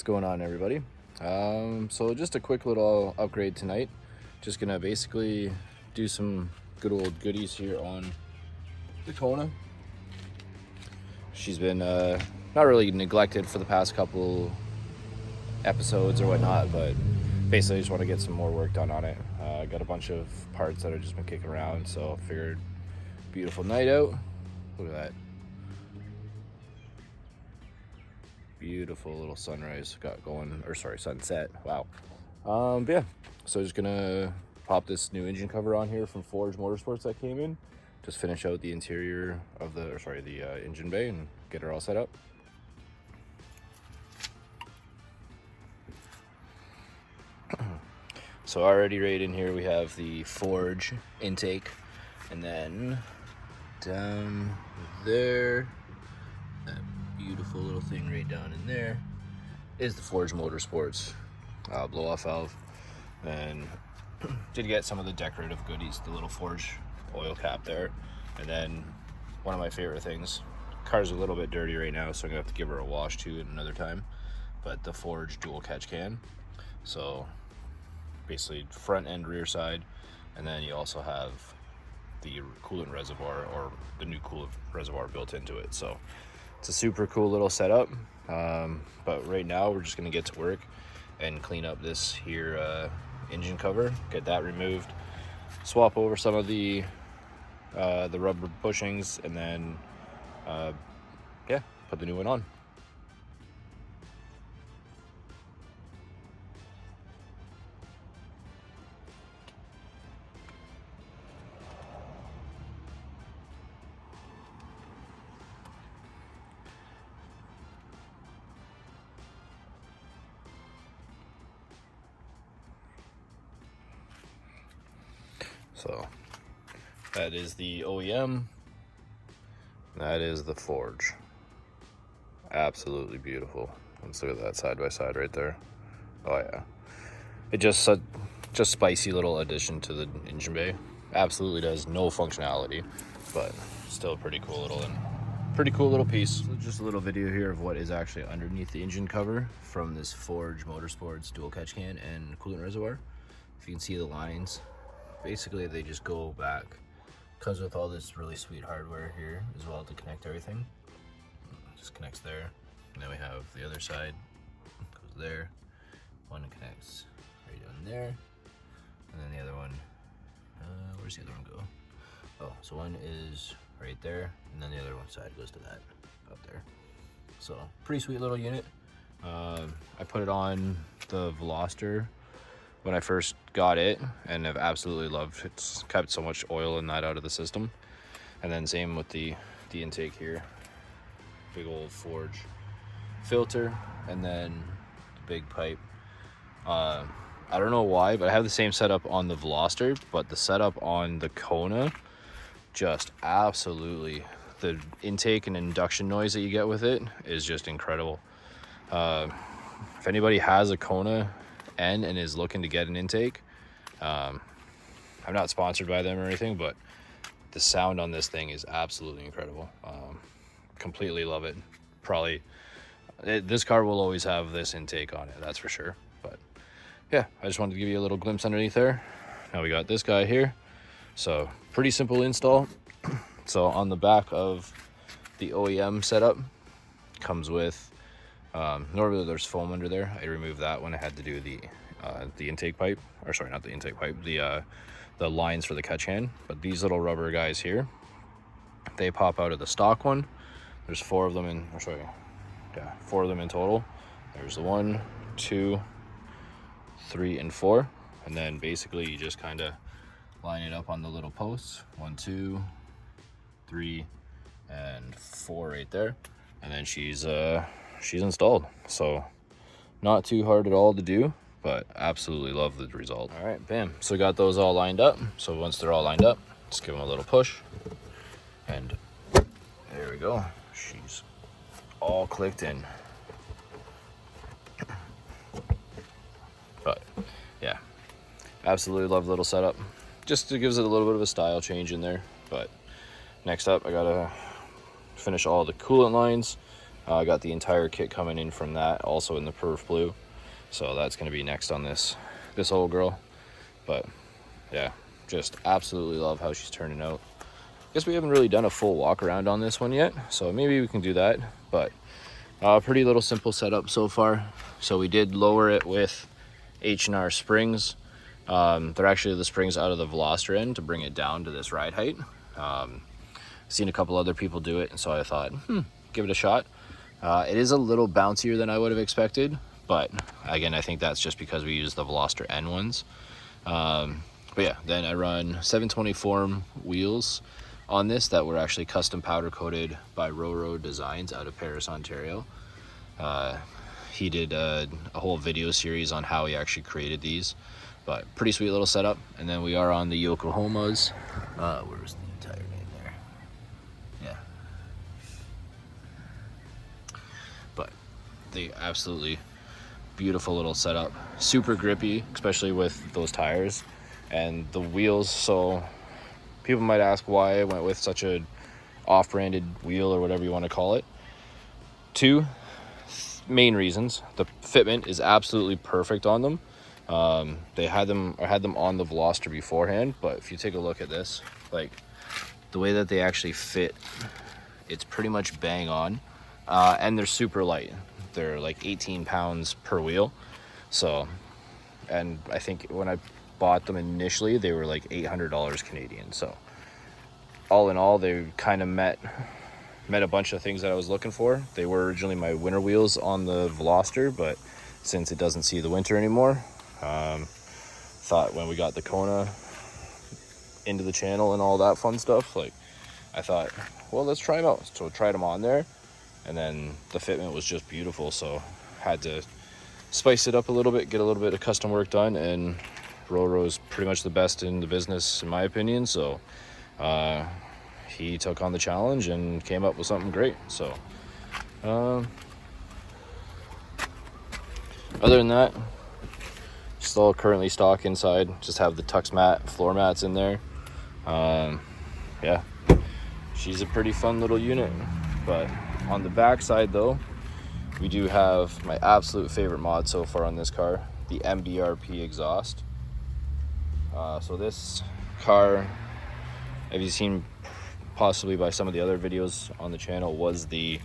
What's going on, everybody? So just a quick little upgrade tonight. Just gonna basically do some good old goodies here on the Kona. She's been not really neglected for the past couple episodes or whatnot, but basically I just want to get some more work done on it. Got a bunch of parts that have just been kicking around, so figured beautiful night out. Look at that. Beautiful little sunrise got going, or sorry, sunset. Wow. But yeah, so just gonna pop this new engine cover on here from Forge Motorsports that came in. Just finish out the interior of the engine bay and get her all set up. So already right in here we have the Forge intake, and then down there, that beautiful little thing right down in there is the Forge Motorsports blow-off valve. And did get some of the decorative goodies, the little Forge oil cap there. And then one of my favorite things, car's a little bit dirty right now, so I'm gonna have to give her a wash too at another time, but the Forge dual catch can. So basically front and rear side, and then you also have the coolant reservoir, or the new coolant reservoir built into it. So it's a super cool little setup. But right now we're just gonna get to work and clean up this here engine cover, get that removed, swap over some of the rubber bushings, and then yeah, put the new one on. So that is the OEM, that is the Forge. Absolutely beautiful. Let's look at that side by side right there. Oh yeah, it just spicy little addition to the engine bay. Absolutely does no functionality, but still a pretty cool little piece. So just a little video here of what is actually underneath the engine cover from this Forge Motorsports dual catch can and coolant reservoir. If you can see the lines, basically they just go back. Comes with all this really sweet hardware here as well to connect everything. Just connects there, and then we have the other side goes there. One connects right down there, and then the other one, where's the other one go? Oh, so one is right there, and then the other one side goes to that up there. So pretty sweet little unit. I put it on the Veloster when I first got it, and I've absolutely loved it. It's kept so much oil in that out of the system. And then same with the intake here. Big old Forge filter, and then the big pipe. I don't know why, but I have the same setup on the Veloster, but the setup on the Kona, just absolutely, the intake and induction noise that you get with it is just incredible. If anybody has a Kona N and is looking to get an intake, I'm not sponsored by them or anything, but the sound on this thing is absolutely incredible. Completely love it. Probably this car will always have this intake on it, that's for sure. But yeah, I just wanted to give you a little glimpse underneath there. Now we got this guy here, so pretty simple install. So on the back of the OEM setup comes with normally there's foam under there. I removed that when I had to do the intake pipe, or sorry, not the intake pipe, the lines for the catch hand. But these little rubber guys here, they pop out of the stock one. There's four of them in, or sorry, yeah, four of them in total. There's the 1, 2, 3, and 4, and then basically you just kind of line it up on the little posts. 1, 2, 3, and 4 right there, and then she's installed. So not too hard at all to do, but absolutely love the result. All right, bam. So got those all lined up. So once they're all lined up, just give them a little push, and there we go. She's all clicked in. But yeah, absolutely love the little setup. Just gives it a little bit of a style change in there. But next up, I gotta finish all the coolant lines. I got the entire kit coming in from that, also in the perf blue. So that's going to be next on this old girl. But yeah, just absolutely love how she's turning out. Guess we haven't really done a full walk around on this one yet, so maybe we can do that. But pretty little simple setup so far. So we did lower it with H&R springs. They're actually the springs out of the Veloster end to bring it down to this ride height. Seen a couple other people do it, and so I thought, give it a shot. It is a little bouncier than I would have expected, but again, I think that's just because we use the Veloster N ones. But yeah, then I run 720 form wheels on this that were actually custom powder coated by Roro Designs out of Paris, Ontario. He did a whole video series on how he actually created these, but pretty sweet little setup. And then we are on the Yokohamas. Where's the tire name there? Yeah. But the absolutely beautiful little setup, super grippy, especially with those tires and the wheels. So people might ask why I went with such a off-branded wheel or whatever you want to call it. Two main reasons. The fitment is absolutely perfect on them. I had them on the Veloster beforehand, but if you take a look at this, like the way that they actually fit, it's pretty much bang on. And they're super light. They're like 18 pounds per wheel. So, and I think when I bought them initially, they were like $800 Canadian. So all in all, they kind of met a bunch of things that I was looking for. They were originally my winter wheels on the Veloster, but since it doesn't see the winter anymore, thought when we got the Kona into the channel and all that fun stuff, like I thought, well, let's try them out. So I tried them on there, and then the fitment was just beautiful. So had to spice it up a little bit, get a little bit of custom work done, and Roro's pretty much the best in the business in my opinion. So he took on the challenge and came up with something great. So other than that, still currently stock inside, just have the Tux mat floor mats in there. Yeah, she's a pretty fun little unit. But on the back side though, we do have my absolute favorite mod so far on this car, the MBRP exhaust. So this car, have you seen possibly by some of the other videos on the channel, was the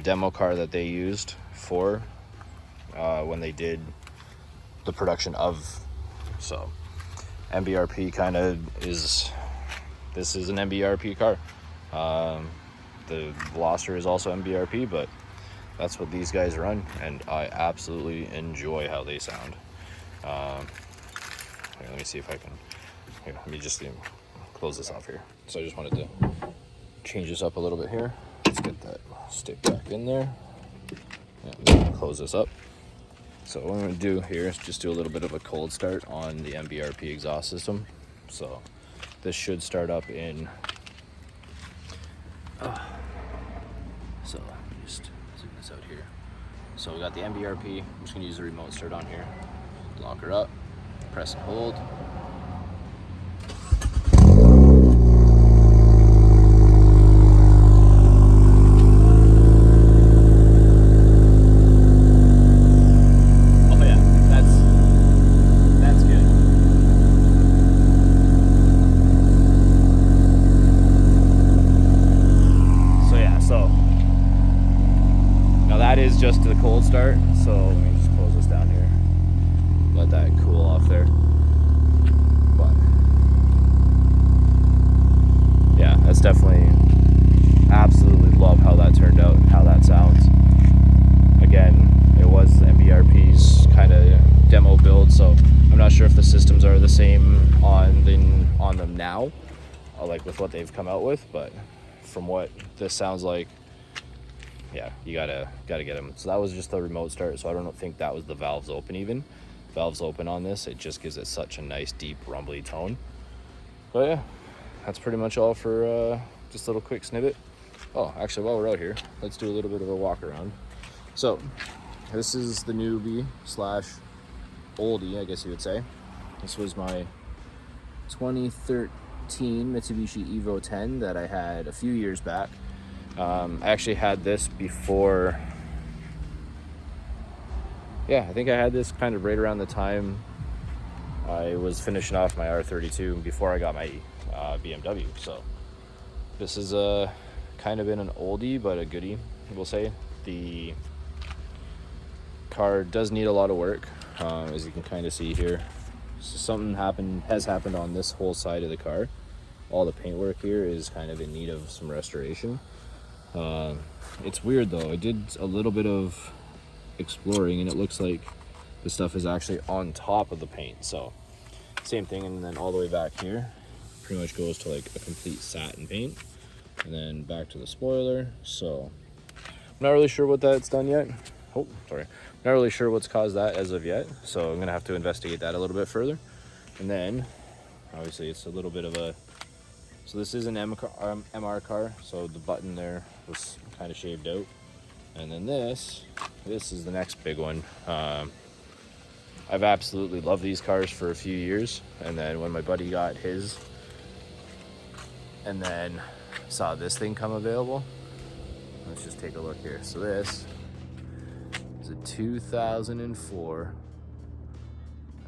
demo car that they used for when they did the production of. So MBRP kind of is, this is an MBRP car. The Veloster is also MBRP, but that's what these guys run, and I absolutely enjoy how they sound. Here, let me see if I can, here, let me just close this off here. So I just wanted to change this up a little bit here. Let's get that stick back in there. Yeah, close this up. So what I'm going to do here is just do a little bit of a cold start on the MBRP exhaust system. So this should start up in, so just zoom this out here. So we got the MBRP. I'm just going to use the remote start on here. Lock her up, press and hold. Just the cold start, so let me just close this down here, let that cool off there. But yeah, that's definitely, absolutely love how that turned out and how that sounds. Again, it was MBRP's kind of demo build, so I'm not sure if the systems are the same on them now, like with what they've come out with, but from what this sounds like, yeah, you gotta get them. So that was just the remote start, so I don't think that was the valves open even. Valves open on this, it just gives it such a nice deep rumbly tone. But yeah, that's pretty much all for just a little quick snippet. Oh, actually, while we're out here, let's do a little bit of a walk around. So this is the newbie slash oldie, I guess you would say. This was my 2013 Mitsubishi Evo 10 that I had a few years back. I actually had this before. Yeah, I think I had this kind of right around the time I was finishing off my R32 before I got my BMW. So this is kind of been an oldie, but a goodie, we'll say. The car does need a lot of work, as you can kind of see here. So something has happened on this whole side of the car. All the paintwork here is kind of in need of some restoration. It's weird though. I did a little bit of exploring and it looks like the stuff is actually on top of the paint. So same thing, and then all the way back here pretty much goes to like a complete satin paint, and then back to the spoiler. So I'm not really sure what that's done yet. Oh, sorry. Not really sure what's caused that as of yet. So I'm gonna have to investigate that a little bit further. And then obviously it's a little bit of a, so this is an MR car. So the button there was kind of shaved out. And then this is the next big one. I've absolutely loved these cars for a few years. And then when my buddy got his and then saw this thing come available, let's just take a look here. So this is a 2004.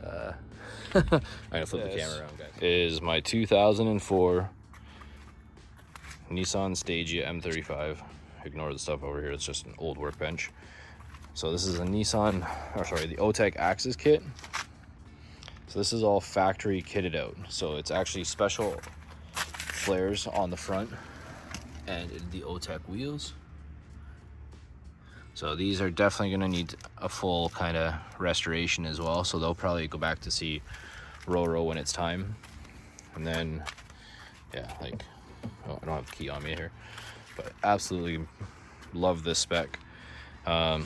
I'm gonna flip the camera around, guys. Is my 2004 Nissan Stagea M35. Ignore the stuff over here, it's just an old workbench. So this is a Nissan, or sorry, the OTEC Axis kit. So this is all factory kitted out. So it's actually special flares on the front and the OTEC wheels. So these are definitely gonna need a full kind of restoration as well. So they'll probably go back to see Roro when it's time. And then, yeah, like, oh, I don't have the key on me here, but absolutely love this spec. Kind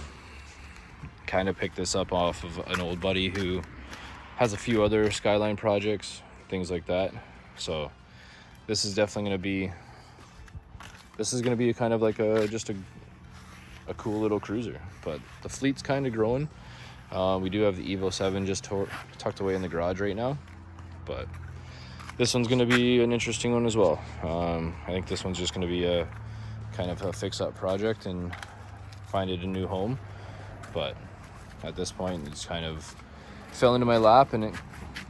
of picked this up off of an old buddy who has a few other Skyline projects, things like that. So this is definitely going to be, a kind of like just a cool little cruiser. But the fleet's kind of growing. We do have the Evo 7 just tucked away in the garage right now, but this one's going to be an interesting one as well. I think this one's just going to be a kind of a fix-up project and find it a new home. But at this point, it's kind of fell into my lap and it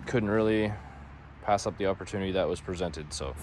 couldn't really pass up the opportunity that was presented. So